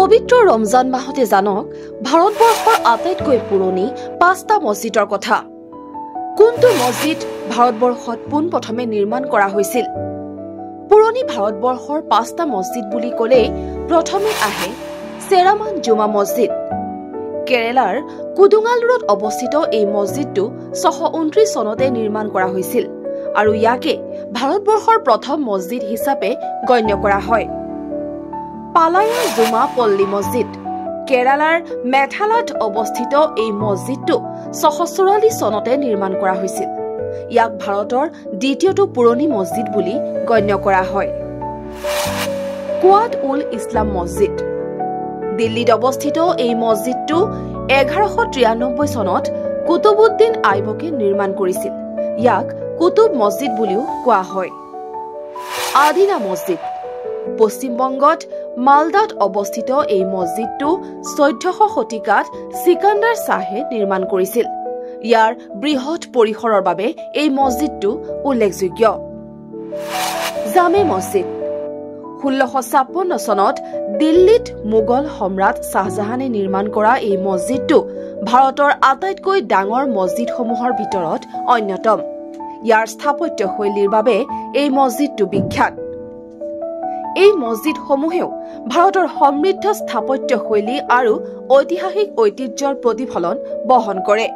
পবিত্ৰ ৰমজান মাহতে জানক ভাৰতবৰ্ষৰ আটাইতকৈ পুৰণি ৫টা মছজিদৰ কথা। কোনটো মছজিদ ভাৰতবৰ্ষত পোনপ্ৰথমে নিৰ্মাণ কৰা হৈছিল? পুৰণি ভাৰতবৰ্ষৰ ৫টা মছজিদ বুলি ক'লে প্ৰথমে আহে চেৰামান জুমা মছজিদ। কেৰেলাৰ কুদুঙালুৰত অৱস্থিত এই মছজিদটো ৬২৯ চনতে নিৰ্মাণ কৰা হৈছিল আৰু ইয়াকে ভাৰতবৰ্ষৰ প্ৰথম মছজিদ হিচাপে গণ্য কৰা হয়। পালায়া জুমা পল্লী মছজিদ কেৰালাৰ মেথালাত অৱস্থিত এই মছজিদটো ৬৪৪ চনতে নিৰ্মাণ কৰা হৈছিল। ইয়াক ভাৰতৰ দ্বিতীয়টো পুৰণি মছজিদ বুলি গণ্য কৰা হয়। কুৱাত উল ইছলাম মছজিদ দিল্লীত অৱস্থিত এই মছজিদটো ১১৯৩ চনত কুতুবুদ্দিন আইবকে নিৰ্মাণ কৰিছিল। ইয়াক কুতুব মছজিদ বুলিও কোৱা হয়। আদিনা মছজিদ পশ্চিমবংগত মালদাত অৱস্থিত এই মছজিদটো ১৪শ শতিকাত সিকান্দাৰ শ্বাহে নিৰ্মাণ কৰিছিল। ইয়াৰ বৃহৎ পৰিসৰৰ বাবে এই মছজিদটো উল্লেখযোগ্য। জামে মছজিদ ১৬৫৬ চনত দিল্লীত মোগল সম্ৰাট শ্বাহজাহানে নিৰ্মাণ কৰা এই মছজিদটো ভাৰতৰ আটাইতকৈ ডাঙৰ মছজিদসমূহৰ ভিতৰত অন্যতম। ইয়াৰ স্থাপত্য শৈলীৰ বাবে এই মছজিদটো বিখ্যাত। এই মছজিদসমূহেও ভাৰতৰ সমৃদ্ধ স্থাপত্য শৈলী আৰু ঐতিহাসিক ঐতিহ্যৰ প্ৰতিফলন বহন কৰে।